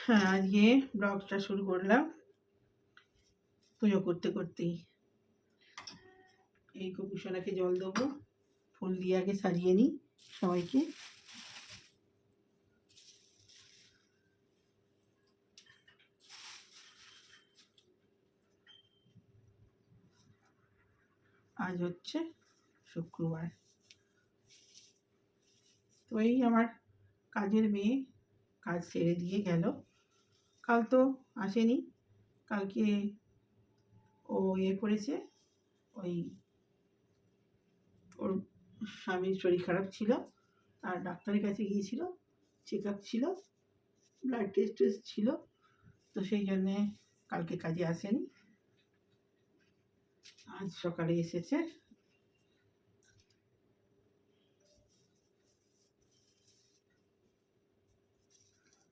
হ্যাঁ, আজকে ব্লগটা শুরু করলাম পুজো করতে করতেই। এই গোপুসোনাকে জল দেবো, ফুল দিয়ে আগে সাজিয়ে নিই সবাইকে। আজ হচ্ছে শুক্রবার। তো এই আমার কাজের মেয়ে কাজ সেরে দিয়ে গেল। কাল তো আসেনি, কালকে ও করেছে, ওই ওর স্বামীর শরীর খারাপ ছিল, আর ডাক্তারের কাছে গিয়েছিল, চেক আপ ছিল, ব্লাড টেস্ট ছিল, তো সেই জন্যে কালকে কাজে আসেনি। আজ সকালে এসেছে।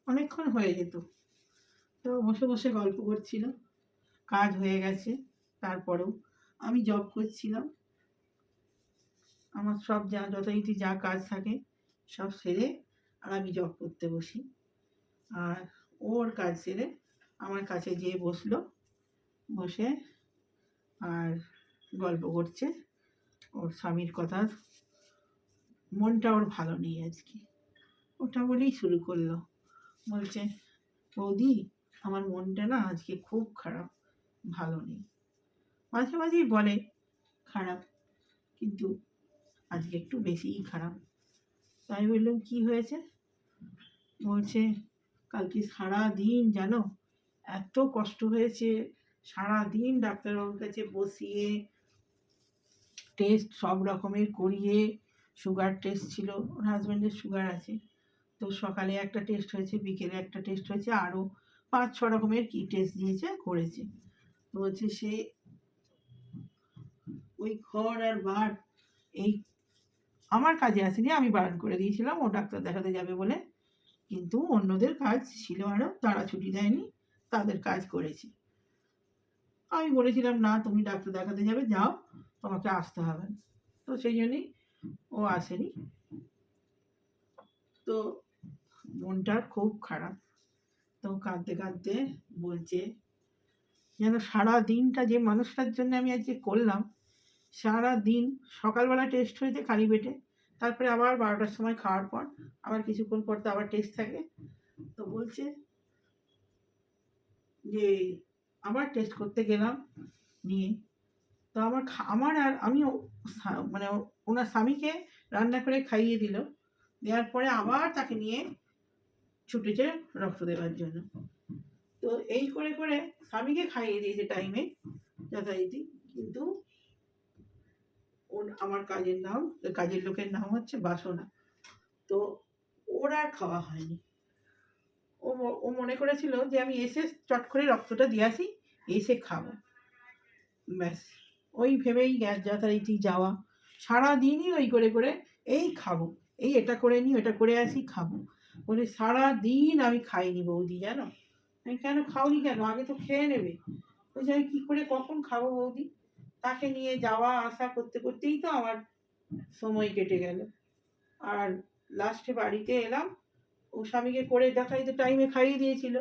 অনেকক্ষণ হয়ে যেত, তো বসে বসে গল্প করছিল, কাজ হয়ে গেছে। তারপরেও আমি জব করছিলাম, আমার সব যথারীতি যা কাজ থাকে সব সেরে আর আমি জব করতে বসি। আর ওর কাজ সেরে আমার কাছে যেয়ে বসলো, বসে আর গল্প করছে। ওর স্বামীর কথা, মনটা ওর ভালো নেই আজকে, ওটা বলেই শুরু করলো। বলছে, বৌদি আমার মনটা না আজকে খুব খারাপ, ভালো নেই। মাঝে মাঝেই বলে খারাপ, কিন্তু আজকে একটু বেশিই খারাপ। তাই বললাম কি হয়েছে? বলছে, কালকে সারা দিন জানো এত কষ্ট হয়েছে, সারা দিন ডাক্তারবাবুর কাছে বসিয়ে টেস্ট সব রকমের করিয়ে, সুগার টেস্ট ছিল, ওর হাজব্যান্ডের সুগার আছে, তো সকালে একটা টেস্ট হয়েছে, বিকেলে একটা টেস্ট হয়েছে, আরও 5-6 রকমের কি টেস্ট দিয়েছে, করেছে। বলছে সে ওই ঘর আর বার, এই আমার কাজে আসেনি, আমি বারণ করে দিয়েছিলাম ও ডাক্তার দেখাতে যাবে বলে, কিন্তু অন্যদের কাজ ছিল, আরও তারা ছুটি দেয়নি, তাদের কাজ করেছে। আমি বলেছিলাম না তুমি ডাক্তার দেখাতে যাবে, যাও, তোমাকে আসতে হবে না। তো সেই জন্যই ও আসেনি। তো মনটা খুব খারাপ। তো কাঁদতে কাঁদতে বলছে, যেন সারা দিনটা যে মানুষটার জন্য আমি আজকে করলাম, সারা দিন সকালবেলা টেস্ট হয়েছে খালি পেটে, তারপরে আবার 12টার সময় খাওয়ার পর আবার কিছুক্ষণ পর তো আবার টেস্ট থাকে। তো বলছে যে আবার টেস্ট করতে গেলাম নিয়ে, তো আমার আর আমি মানে ওনার স্বামীকে রান্না করে খাইয়ে দিল, দেওয়ার পরে আবার তাকে নিয়ে ছুটেছে রক্ত দেওয়ার জন্য। তো এই করে করে স্বামীকে খাইয়ে দিয়েছে টাইমে যথারীতি, কিন্তু আমার কাজের লোকের নাম হচ্ছে বাসনা, তো ওর আর খাওয়া হয়নি। ও মনে করেছিল যে আমি এসে চট করে রক্তটা দিয়ে আসি, এসে খাবো, ব্যাস ওই ভেবেই যথারীতি যাওয়া, সারাদিনই ওই করে করে এই খাবো, এই এটা করে নিই, ওটা করে আসি, খাবো বলে সারাদিন আমি খাইনি বৌদি, জানো। আমি, কেন খাওনি কেন, আগে তো খেয়ে নেবে। বলছি, আমি কী করে কখন খাবো বৌদি। তাকে নিয়ে যাওয়া আসা করতে করতেই তো আমার সময় কেটে গেল। আর লাস্টে বাড়িতে এলাম, ও স্বামীকে করে যথারীতি টাইমে খাইয়ে দিয়েছিল।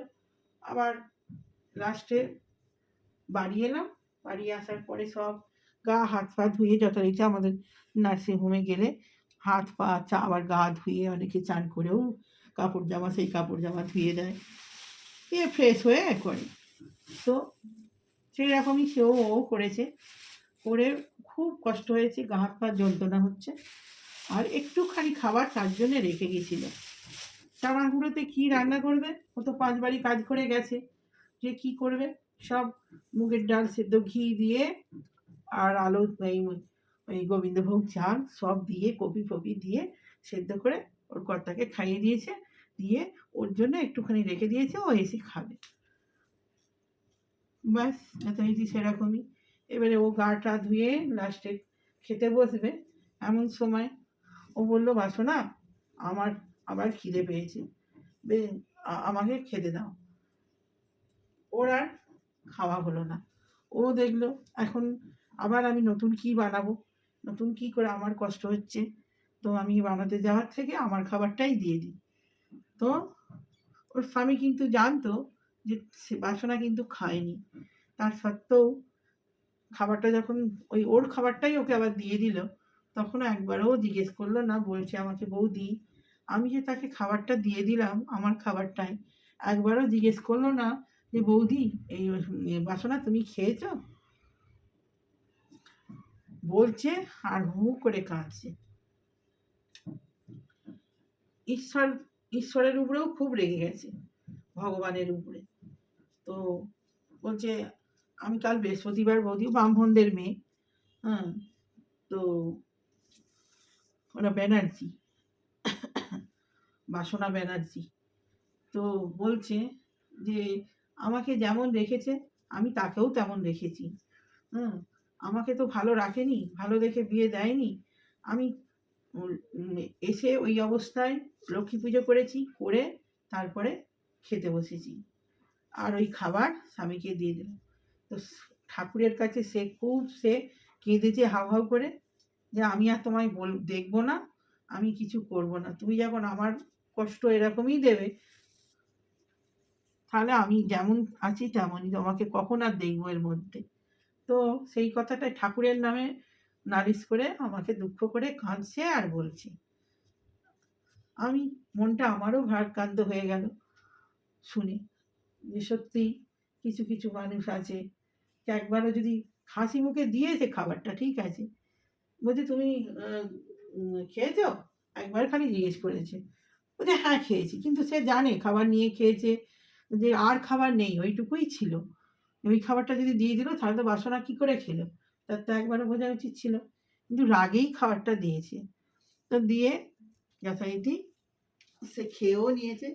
আবার লাস্টে বাড়ি এলাম, বাড়ি আসার পরে সব গা হাত পা ধুয়ে যথারীতি আমাদের নার্সিংহোমে গেলে হাত পা আবার গা ধুয়ে, অনেকে চান করেও কাপড় জামা সেই কাপড় জামা ধুয়ে দেয়, ফ্রেশ হয়ে করে। তো সেই রকমই ও করেছে, করে খুব কষ্ট হয়েছে, গা হাত পা যন্ত্রণা হচ্ছে। আর একটুখানি খাবার তার জন্যে রেখে গেছিল। তাড়াহুড়োতে কী রান্না করবে, ও তো 5 বাড়ি কাজ করে গেছে, যে কী করবে, সব মুগের ডাল সেদ্ধ ঘি দিয়ে আর আলু, ওই গোবিন্দভোগ চাল সব দিয়ে, কপি ফপি দিয়ে সেদ্ধ করে ওর কর্তাকে খাইয়ে দিয়েছে, দিয়ে ওর জন্য একটুখানি রেখে দিয়েছে, ও এসে খাবে, ব্যাস যথারীতি সেরকমই। এবারে ও গা টা ধুয়ে লাস্টে খেতে বসবে, এমন সময় ও বললো, বাসনা আমার আবার খিদে পেয়েছে, আমাকে খেতে দাও। ওর আর খাওয়া হলো না। ও দেখলো এখন আবার আমি নতুন কি বানাবো, নতুন কি করে, আমার কষ্ট হচ্ছে, তো আমি বানাতে যাওয়ার থেকে আমার খাবারটাই দিয়ে দিই। তো ওর স্বামী কিন্তু জানতো যে সে বাসনা কিন্তু খায়নি, তার সত্ত্বেও খাবারটা যখন ওর খাবারটাই ওকে আবার দিয়ে দিল, তখনও একবারও জিজ্ঞেস করলো না। বলছে আমাকে, বৌদি আমি যে তাকে খাবারটা দিয়ে দিলাম আমার খাবারটাই, একবারও জিজ্ঞেস করলো না যে বৌদি এই বাসনা তুমি খেয়েছো? বলছে আর হু করে কাঁদছে। ঈশ্বরের উপরেও খুব রেগে গেছে, ভগবানের উপরে। তো বলছে আমি কাল বৃহস্পতিবার, বৌদি ব্রাহ্মণদের মেয়ে, হ্যাঁ, তো ওরা ব্যানার্জি, বাসনা ব্যানার্জি। তো বলছে যে আমাকে যেমন রেখেছে আমি তাকেও তেমন রেখেছি। হুম, আমাকে তো ভালো রাখেনি, ভালো দেখে বিয়ে দেয়নি। আমি এসে ওই অবস্থায় লক্ষ্মী পুজো করেছি, করে তারপরে খেতে বসেছি, আর ওই খাবার স্বামীকে দিয়ে দিল। তো ঠাকুরের কাছে সে কেঁদেছে হাউ হাউ করে, যে আমি আর তোমায় দেখবো না, আমি কিছু করব না, তুমি যখন আমার কষ্ট এরকমই দেবে, তাহলে আমি যেমন আছি তেমনই, তোমাকে কখন আর দেখবো এর মধ্যে। তো সেই কথাটা ঠাকুরের নামে নালিশ করে আমাকে দুঃখ করে কাঁদছে আর বলছে। আমি মনটা আমারও ভারাক্রান্ত হয়ে গেল শুনে, যে সত্যি কিছু কিছু মানুষ আছে যে একবারও যদি হাসি মুখে দিয়েছে খাবারটা, ঠিক আছে, বলছে তুমি খেয়েছ, একবার খালি জিজ্ঞেস করেছে, বলছে হ্যাঁ খেয়েছি, কিন্তু সে জানে খাবার নিয়ে খেয়েছে, যে আর খাবার নেই, ওইটুকুই ছিল, ওই খাবারটা যদি দিয়ে দিল তাহলে তো বাসনা কী করে খেলো, তার তো একবারও বোঝা উচিত ছিল, কিন্তু রাগেই খাবারটা দিয়েছে। তো দিয়ে যথারীতি সে খেয়েও নিয়েছে,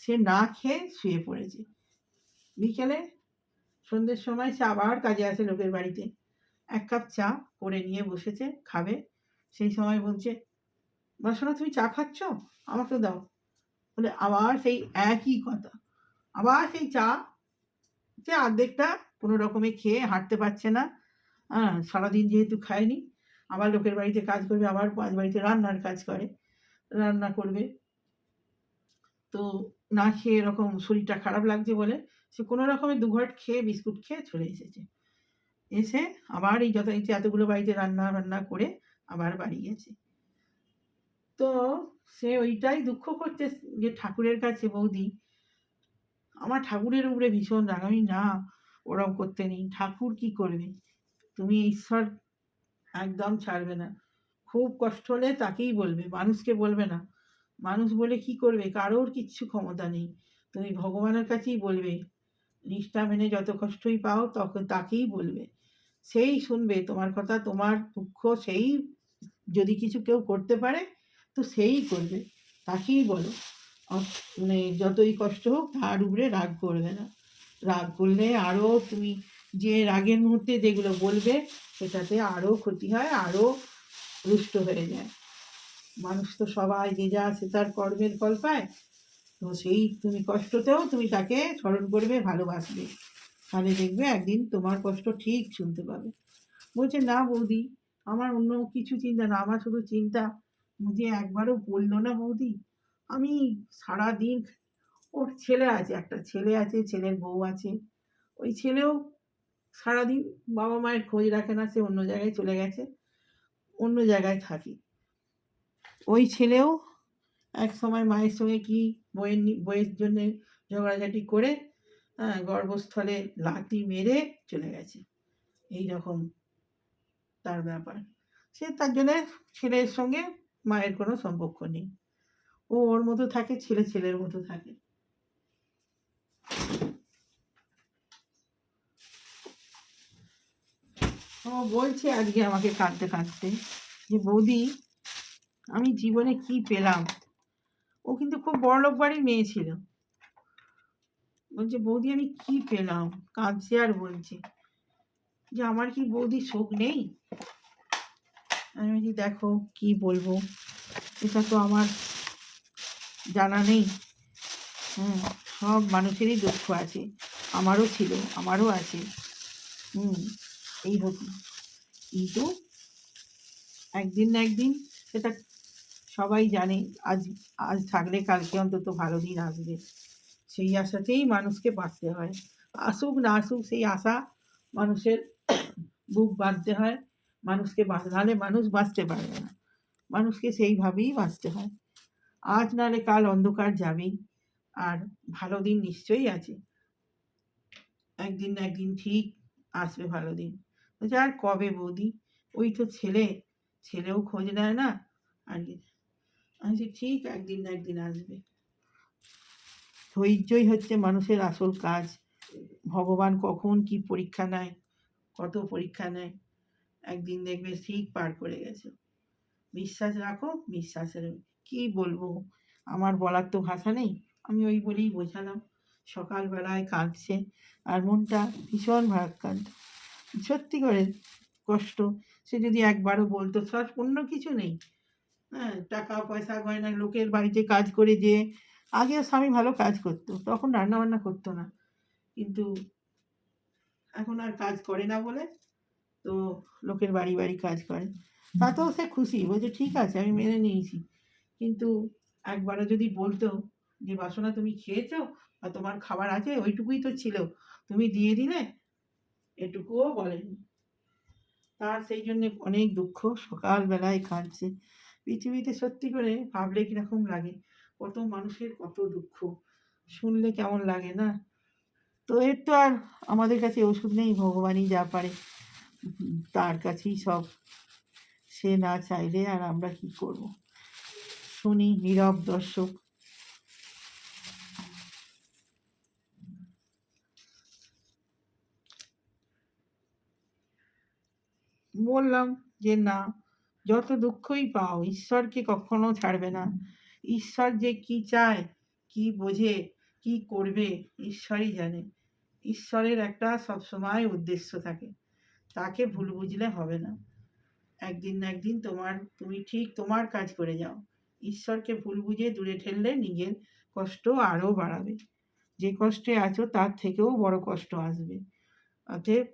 সে না খেয়ে শুয়ে পড়েছে। বিকেলে সন্ধ্যের সময় সে আবার কাজে আসে লোকের বাড়িতে, এক কাপ চা করে নিয়ে বসেছে খাবে, সেই সময় বলছে বাসনা তুমি চা খাচ্ছ, আমাকেও দাও। বলে আবার সেই একই কথা, আবার সেই চা, যে অর্ধেকটা কোনো রকমে খেয়ে হাঁটতে পারছে না, হ্যাঁ, সারাদিন যেহেতু খায়নি, আবার লোকের বাড়িতে কাজ করবে, আবার বাড়িতে রান্নার কাজ করে, রান্না করবে। তো না খেয়ে এরকম শরীরটা খারাপ লাগছে বলে সে কোনো রকমে দুঘট খেয়ে বিস্কুট খেয়ে চলে এসেছে। এসে আবার এই যথারীতি এতগুলো বাড়িতে রান্না করে আবার বাড়ি গেছে। তো সে ওইটাই দুঃখ করছে যে ঠাকুরের কাছে, বৌদি আমার ঠাকুরের উপরে ভীষণ রাগ। আমি না, ওরম করতে নেই, ঠাকুর কি করবে, তুমি ঈশ্বর একদম ছাড়বে না, খুব কষ্ট হলে তাকেই বলবে, মানুষকে বলবে না, মানুষ বলে কি করবে, কারোর কিচ্ছু ক্ষমতা নেই, তুমি ভগবানের কাছেই বলবে, নিষ্ঠা মেনে যত কষ্টই পাও তখন তাকেই বলবে, সেই শুনবে তোমার কথা, তোমার দুঃখ সেই যদি কিছু কেউ করতে পারে তো সেই করবে, তাকেই বলো, মানে যতই কষ্ট হোক তার উপরে রাগ করবে না, রাগ করলে আরও তুমি যে রাগের মুহূর্তে যেগুলো বলবে সেটাতে আরও ক্ষতি হয়, আরও রুষ্ট হয়ে যায়। মানুষ তো সবাই যে যা সে তার কর্মের ফল পায়, তো সেই তুমি কষ্টতেও তুমি তাকে স্মরণ করবে, ভালোবাসবে, তাহলে দেখবে একদিন তোমার কষ্ট ঠিক শুনতে পাবে। বলছে না বৌদি, আমার অন্য কিছু চিন্তা না, আমার শুধু চিন্তা যে একবারও বললো না বৌদি, আমি সারাদিন, ওর ছেলে আছে, একটা ছেলে আছে, ছেলের বউ আছে, ওই ছেলেও সারাদিন বাবা মায়ের খোঁজ রাখে না, সে অন্য জায়গায় চলে গেছে, অন্য জায়গায় থাকে। ওই ছেলেও এক সময় মায়ের সঙ্গে কি বইয়ের জন্য ঝগড়াঝাটি করে, হ্যাঁ, গর্ভস্থলে লাথি মেরে চলে গেছে, এই রকম তার ব্যাপার। সে তার জন্যে ছেলের সঙ্গে মায়ের কোনো সম্পর্ক নেই, ও ওর মতো থাকে, ছেলে ছেলের মতো থাকে। ও বলছে আজকে আমাকে কাঁদতে কাঁদতে যে বৌদি আমি জীবনে কি পেলাম, ও কিন্তু খুব বড়লোক বাড়ির মেয়ে ছিল, বলছে বৌদি আমি কি পেলাম, কাঁদছে আর বলছে যে আমার কি বৌদি শোক নেই। আমি বলছি দেখো কি বলবো, এটা তো আমার জানা নেই, হুম, সব মানুষেরই দুঃখ আছে, আমারও ছিল, আমারও আছে, হুম, এই হোক, কিন্তু একদিন না একদিন সেটা সবাই জানে আজ আজ থাকলে কালকে অন্তত ভালো দিন আসবে, সেই আশাতেই মানুষকে বাঁচতে হয়। আসুক না আসুক সেই আশা মানুষের বুক বাঁধতে হয়, মানুষকে নাহলে মানুষ বাঁচতে পারবে না, মানুষকে সেইভাবেই বাঁচতে হয়। আজ নাহলে কাল অন্ধকার যাবেই, আর ভালো দিন নিশ্চয়ই আছে, একদিন না একদিন ঠিক আসবে ভালো দিন। বলছে আর কবে বৌদি, ওই তো ছেলেও খোঁজ নেয় না, আর আমি বলছি ঠিক একদিন না একদিন আসবে। ধৈর্যই হচ্ছে মানুষের আসল কাজ। ভগবান কখন কি পরীক্ষা নেয়, কত পরীক্ষা নেয়, একদিন দেখবে ঠিক পার করে গেছে। বিশ্বাস রাখো, বিশ্বাসের কি বলবো, আমার বলার তো ভাষা নেই, আমি ওই বলেই বোঝালাম। সকালবেলায় কাঁদছে আর মনটা ভীষণ ভারাক্রান্ত, সত্যি করে কষ্ট। সে যদি একবারও বলতো, সব অন্য কিছু নেই, হ্যাঁ, টাকা পয়সা গয়না, লোকের বাড়িতে কাজ করে যে, আগে স্বামী ভালো কাজ করতো, তখন রান্না বান্না করতো না, কিন্তু এখন আর কাজ করে না বলে তো লোকের বাড়ি বাড়ি কাজ করে, তাতেও সে খুশি, বলছে ঠিক আছে আমি মেনে নিয়েছি। কিন্তু একবারও যদি বলতো যে বাসনা তুমি খেয়েছো বা তোমার খাবার আছে, ওইটুকুই তো ছিল, তুমি দিয়ে দিলে, এটুকুও বলেনি। তার সেই জন্যে অনেক দুঃখ, সকালবেলায় কাঁদছে। পৃথিবীতে সত্যি করে ভাবলে কীরকম লাগে, কত মানুষের কত দুঃখ, শুনলে কেমন লাগে না। তো এর তো আর আমাদের কাছে ওষুধ নেই, ভগবানই যা পারে তার কাছেই সব, সে না চাইলে আর আমরা কি করব। শুনি নীরব দর্শক। বললাম যে না, যত দুঃখই পাও ঈশ্বরকে কখনো ছাড়বে না। ঈশ্বর যে কি চায়, কি বোঝে, কি করবে ঈশ্বরই জানে। ঈশ্বরের একটা সবসময় উদ্দেশ্য থাকে, তাকে ভুল বুঝলে হবে না। একদিন না একদিন তুমি ঠিক তোমার কাজ করে যাও। ঈশ্বরকে ভুল বুঝে দূরে ঠেললে নিজের কষ্ট আরও বাড়াবে, যে কষ্টে আছো তার থেকেও বড় কষ্ট আসবে। অতএব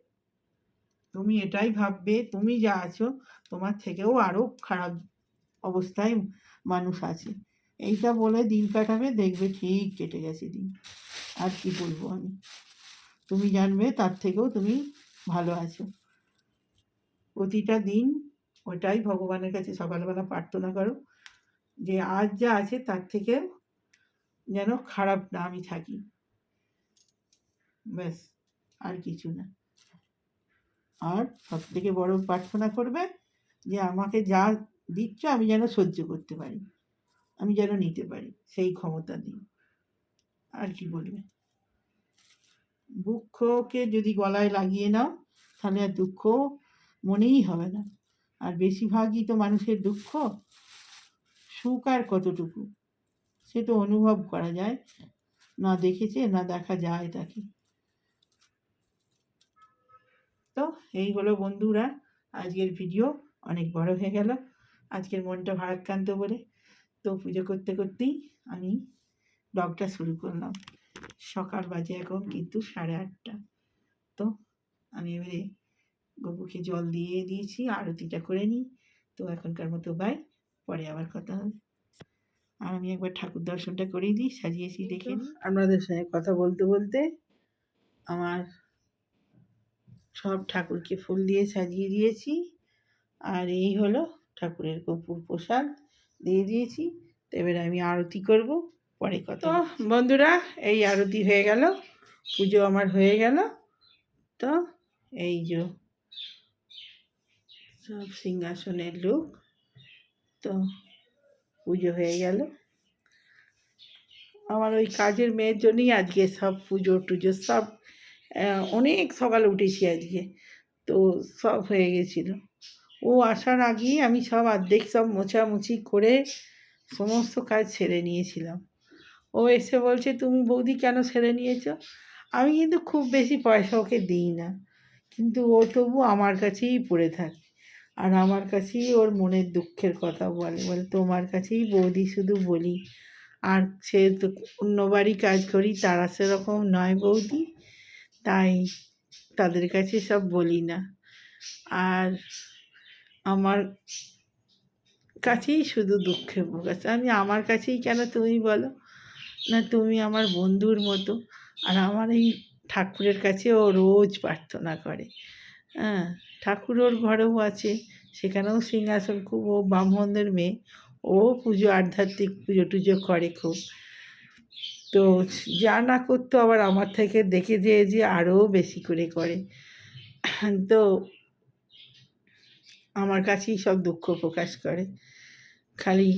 তুমি এটাই ভাববে, তুমি যা আছো তোমার থেকেও আরও খারাপ অবস্থায় মানুষ আছে, এইটা বলে দিন কাটাবে, দেখবে ঠিক কেটে গেছে দিন। আর কি বলবো আমি, তুমি জানবে তার থেকেও তুমি ভালো আছো। প্রতিটা দিন ওটাই ভগবানের কাছে সকালবেলা প্রার্থনা করো যে আজ যা আছে তার থেকে যেন খারাপ না আমি থাকি, ব্যাস, আর কিছু না। আর সব থেকে বড় প্রার্থনা করবে যে আমাকে যা দিচ্ছ আমি যেন সহ্য করতে পারি, আমি যেন নিতে পারি, সেই ক্ষমতা দিই। আর কি বলবে, দুঃখকে যদি গলায় লাগিয়ে নাও তাহলে আর দুঃখ মনেই হবে না। আর বেশিরভাগই তো মানুষের দুঃখ, সুখ আর কতটুকু সে তো অনুভব করা যায় না, দেখেছে না দেখা যায় তাকে। তো এই হলো বন্ধুরা আজকের ভিডিও, অনেক বড় হয়ে গেল আজকের মনটা ভারাক্রান্ত বলে। তো পুজো করতে করতেই আমি ব্লগটা শুরু করলাম। সকাল বাজে এখন কিন্তু 8:30। তো আমি এবারে গপুকে জল দিয়ে দিয়েছি, আরতিটা করে নিই। তো এখনকার মতো বাই, পরে আবার কথা হবে। আর আমি একবার ঠাকুর দর্শনটা করেই দিই, সাজিয়েছি দেখে নিই। আপনাদের সঙ্গে কথা বলতে বলতে আমার সব ঠাকুরকে ফুল দিয়ে সাজিয়ে দিয়েছি, আর এই হলো ঠাকুরের কর্পূর প্রসাদ দিয়ে দিয়েছি। তো এবারে আমি আরতি করব, পরে কথা। তো বন্ধুরা এই আরতি হয়ে গেল, পুজো আমার হয়ে গেল। তো এই যে সব সিংহাসনের লোক, তো পুজো হয়ে গেল। আমার ওই কাজের মেয়ের জন্যই আজকে সব পুজো টুজো সব, অনেক সকালে উঠেছি আজকে, তো সব হয়ে গেছিলো। ও আসার আগেই আমি সব অর্ধেক সব মোছামুছি করে সমস্ত কাজ সেরে নিয়েছিলাম। ও এসে বলছে তুমি বৌদি কেন সেরে নিয়েছো? আমি কিন্তু খুব বেশি পয়সা ওকে দিই না, কিন্তু ও তবু আমার কাছেই পড়ে থাকে, আর আমার কাছেই ওর মনের দুঃখের কথা বলে তোমার কাছেই বৌদি শুধু বলি, আর সে তো অন্য বাড়ি কাজ করি তারা সেরকম নয় বৌদি, তাই তাদের কাছে সব বলি না। আর আমার কাছেই শুধু দুঃখে প্রকাশ। আমি আমার কাছেই কেন তুমি বলো? না, তুমি আমার বন্ধুর মতো। আর আমার এই ঠাকুরের কাছে ও রোজ প্রার্থনা করে। হ্যাঁ, ঠাকুর ওর ঘরেও আছে, সেখানেও সিংহাসন, খুব ও ব্রাহ্মণদের মেয়ে, ও পুজো, আধ্যাত্মিক পুজো টুজো করে খুব। তো যা না করতো আবার আমার থেকে দেখে যে আরও বেশি করে করে। তো আমার কাছেই সব দুঃখ প্রকাশ করে। খালি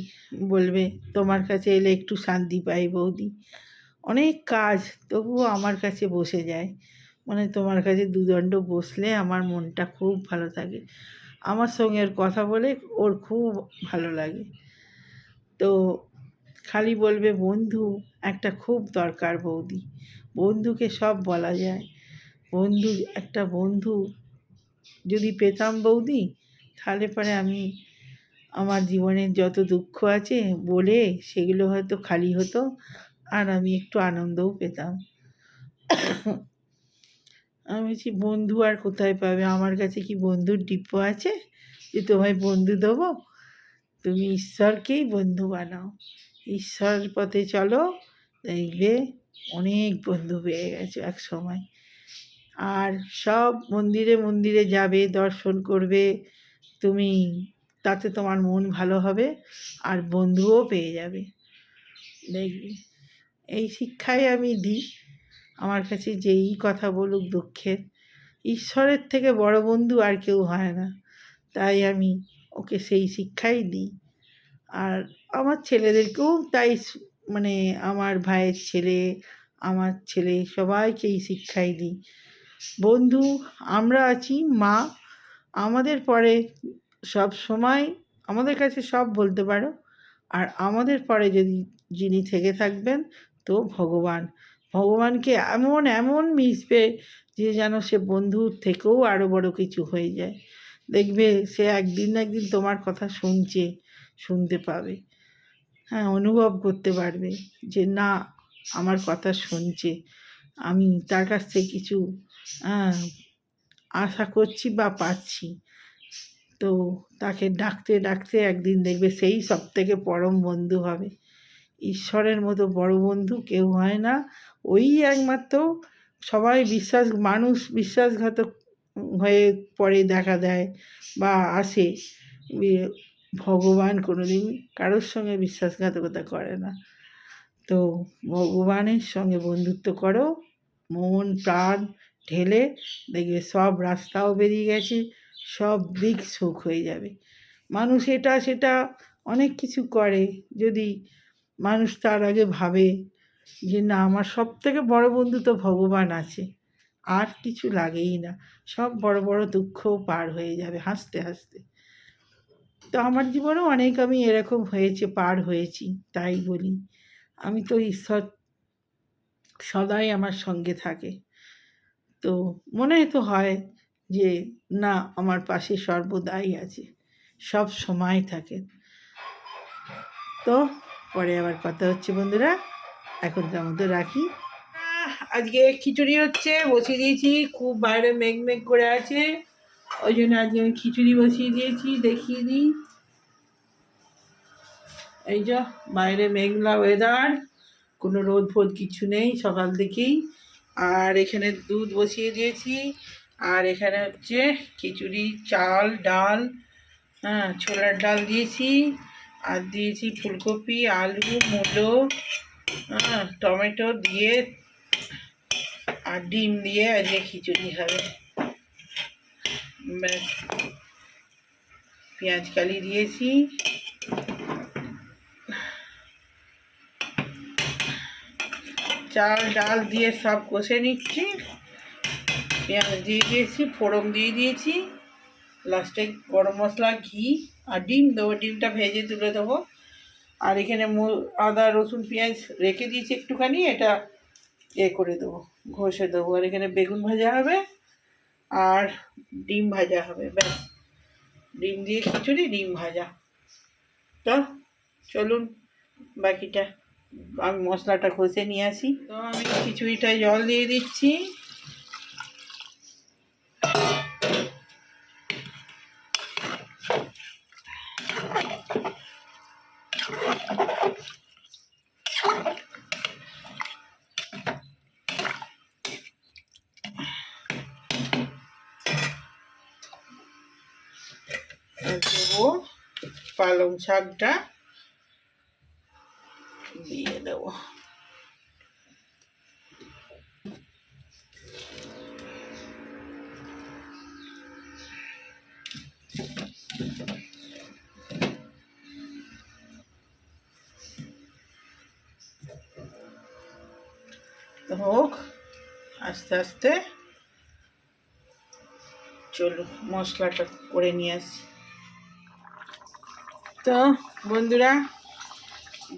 বলবে, তোমার কাছে এলে একটু শান্তি পাই বৌদি। অনেক কাজ, তবুও আমার কাছে বসে যায়। মানে তোমার কাছে দুদণ্ড বসলে আমার মনটা খুব ভালো থাকে। আমার সঙ্গে ওর কথা বলে ওর খুব ভালো লাগে। তো খালি বলবে, বন্ধু একটা খুব দরকার বৌদি। বন্ধুকে সব বলা যায়। বন্ধু, একটা বন্ধু যদি পেতাম বৌদি, তাহলে পরে আমি আমার জীবনের যত দুঃখ আছে বলে সেগুলো হয়তো খালি হতো, আর আমি একটু আনন্দও পেতাম। আমি বলছি, বন্ধু আর কোথায় পাবে? আমার কাছে কি বন্ধুর ডিব্বা আছে যে তোমায় বন্ধু দেবো? তুমি ঈশ্বরকেই বন্ধু বানাও, ঈশ্বর পথে চলো, দেখবে অনেক বন্ধু পেয়ে গেছো এক সময়। আর সব মন্দিরে মন্দিরে যাবে, দর্শন করবে তুমি, তাতে তোমার মন ভালো হবে আর বন্ধুও পেয়ে যাবে, দেখবে। এই শিক্ষাই আমি দিই আমার কাছে যেই কথা বলুক দুঃখের। ঈশ্বরের থেকে বড় বন্ধু আর কেউ হয় না, তাই আমি ওকে সেই শিক্ষাই দিই। আর আমার ছেলেদেরকেও তাই, মানে আমার ভাইয়ের ছেলে, আমার ছেলে, সবাইকে এই শিক্ষাই দিই। বন্ধু আমরা আছি, মা আমাদের পরে সব সময় আমাদের কাছে সব বলতে পারো। আর আমাদের পরে যদি যিনি থেকে থাকবেন, তো ভগবান। ভগবানকে এমন এমন মিশবে যে যেন সে বন্ধুর থেকেও আরও বড় কিছু হয়ে যায়। দেখবে সে একদিন না একদিন তোমার কথা শুনতে পাবে। হ্যাঁ, অনুভব করতে পারবে যে না, আমার কথা শুনছে, আমি তার কাছ থেকে কিছু আশা করছি বা পাচ্ছি। তো তাকে ডাকতে ডাকতে একদিন দেখবে সেই সবথেকে পরম বন্ধু হবে। ঈশ্বরের মতো বড় বন্ধু কেউ হয় না। ওই একমাত্র, সবাই মানুষ বিশ্বাসঘাতক হয়ে পরে দেখা দেয় বা আসে। ভগবান কোনো দিন কারোর সঙ্গে বিশ্বাসঘাতকতা করে না। তো ভগবানের সঙ্গে বন্ধুত্ব করো, মন প্রাণ ঢেলে, দেখবে সব রাস্তাও বেরিয়ে গেছে, সব দিক সুখ হয়ে যাবে। মানুষ এটা সেটা অনেক কিছু করে, যদি মানুষ তার আগে ভাবে যে না, আমার সবথেকে বড় বন্ধু তো ভগবান আছে, আর কিছু লাগেই না, সব বড় বড় দুঃখ পার হয়ে যাবে হাসতে হাসতে। তো আমার জীবনেও অনেক আমি এরকম হয়েছে, পার হয়েছি, তাই বলি আমি তো ঈশ্বর সদাই আমার সঙ্গে থাকে। তো মনে তো হয় যে না, আমার পাশে সর্বদাই আছে, সব সময় থাকে। তো পরে আবার কথা হচ্ছে বন্ধুরা, এখনকার মতো রাখি। আজকে খিচুড়ি হচ্ছে, বসিয়ে দিয়েছি, খুব বাইরে মেঘ মেঘ করে আছে, ওই জন্য আজকে আমি খিচুড়ি বসিয়ে দিয়েছি। দেখিয়ে দিই, এই যে বাইরে মেঘলা ওয়েদার, কোনো রোদ ফোদ কিছু নেই সকাল থেকেই। আর এখানে দুধ বসিয়ে দিয়েছি, আর এখানে হচ্ছে খিচুড়ি, চাল, ডাল, হ্যাঁ ছোলার ডাল দিয়েছি, আর দিয়েছি ফুলকপি, আলু, মূলো, হ্যাঁ টমেটো দিয়ে, আর ডিম দিয়ে আজকে খিচুড়ি হবে। ব্যাস, পেঁয়াজ কালি দিয়েছি, চাল ডাল দিয়ে সব কষে নিচ্ছি, পেঁয়াজ দিয়ে দিয়েছি, ফোড়ন দিয়ে দিয়েছি, লাস্টে গরম মশলা, ঘি আর ডিম দেবো, ডিমটা ভেজে তুলে দেবো। আর এখানে আদা রসুন পেঁয়াজ রেখে দিয়েছি একটুখানি, এটা করে দেবো, ঘষে দেবো। আর এখানে বেগুন ভাজা হবে আর ডিম ভাজা হবে, ব্যাস। ডিম দিয়ে খিচুড়ি, ডিম ভাজা। তো চলুন বাকিটা আমি মশলাটা কষে নিয়ে আসি। তো আমি খিচুড়িটায় জল দিয়ে দিচ্ছি, দেবো পালং শাকটা দিয়ে দেবো। হোক আস্তে আস্তে, চলো মশলাটা করে নিয়ে আসি। তো বন্ধুরা,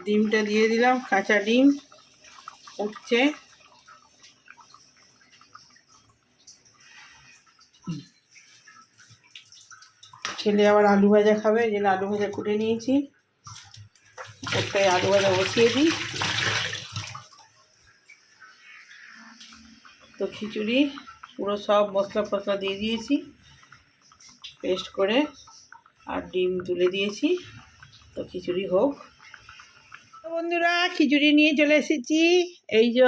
ডিমটা দিয়ে দিলাম, কাঁচা ডিম উঠছে। ছেলে আবার আলু ভাজা খাবে, এই জন্য আলু ভাজা কুটে নিয়েছি। একটাই আলু ভাজা বসিয়ে দিই। তো খিচুড়ি পুরো সব মশলা ফসলা দিয়ে দিয়েছি পেস্ট করে, আর ডিম তুলে দিয়েছি। তো খিচুড়ি হোক। বন্ধুরা, খিচুড়ি নিয়ে চলে এসেছি। এই যে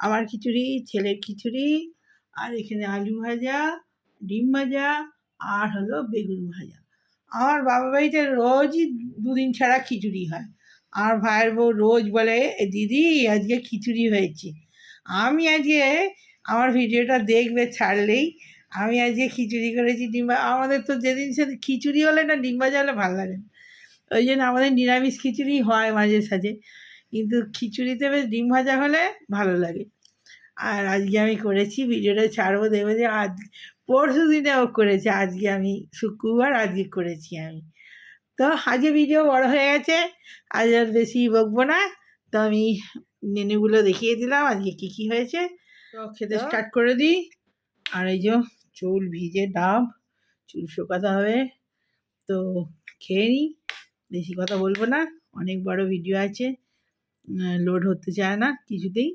আমার খিচুড়ি, ছেলের খিচুড়ি, আর এখানে আলু ভাজা, ডিম ভাজা, আর হলো বেগুন ভাজা। আমার বাবা বাড়িতে রোজই দুদিন ছাড়া খিচুড়ি হয়। আর ভাইয়ের বউ রোজ বলে, দিদি আজকে খিচুড়ি হয়েছে। আমি আজকে, আমার ভিডিওটা দেখবে ছাড়লেই, আমি আজকে খিচুড়ি করেছি। আমাদের তো যেদিন সেদিন খিচুড়ি হলে না, ডিম ভাজা হলে ভালো লাগে না। ওই জন্য আমাদের নিরামিষ খিচুড়ি হয় মাঝে সাঝে, কিন্তু খিচুড়িতে বেশ ডিম ভাজা হলে ভালো লাগে। আর আজকে আমি করেছি, ভিডিওটা ছাড়বো, দেবো যে আজ পরশু দিনেও করেছি, আজকে আমি শুক্রবার, আজকে করেছি আমি। তো আজকে ভিডিও বড় হয়ে গেছে, আজ আর বেশি বকবো না। তো আমি মেনুগুলো দেখিয়ে দিলাম আজকে কী কী হয়েছে। তো খেতে স্টার্ট করে দিই। আর এই যে চুল ভিজে ডাব, চুল শুকাতে হবে। তো খেয়ে নিই, বেশি কথা বলবো না, অনেক বড় ভিডিও আছে, লোড হতে চায় না কিছুতেই।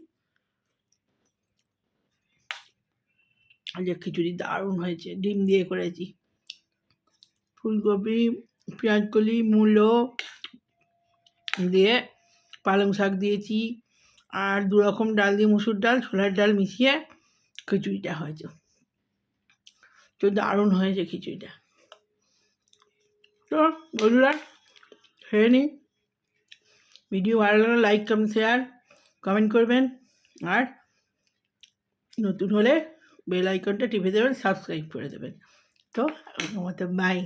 আজকে খিচুড়ি দারুণ হয়েছে, ডিম দিয়ে করেছি, ফুলকপি, পেঁয়াজকলি, মূলো দিয়ে পালং শাক দিয়েছি, আর দু রকম ডাল দিয়ে, মুসুর ডাল, ছোলার ডাল মিশিয়ে খিচুড়িটা হয়েছে। তো দারুণ হয়েছে খিচুড়িটা। তো বন্ধুরা, খেয়ে নিই। ভিডিও ভালো লাগলে লাইক, কমেন্ট, শেয়ার, কমেন্ট করবেন। আর নতুন হলে বেল আইকনটা টিপে দেবেন, সাবস্ক্রাইব করে দেবেন। তো আমার মতো বাই।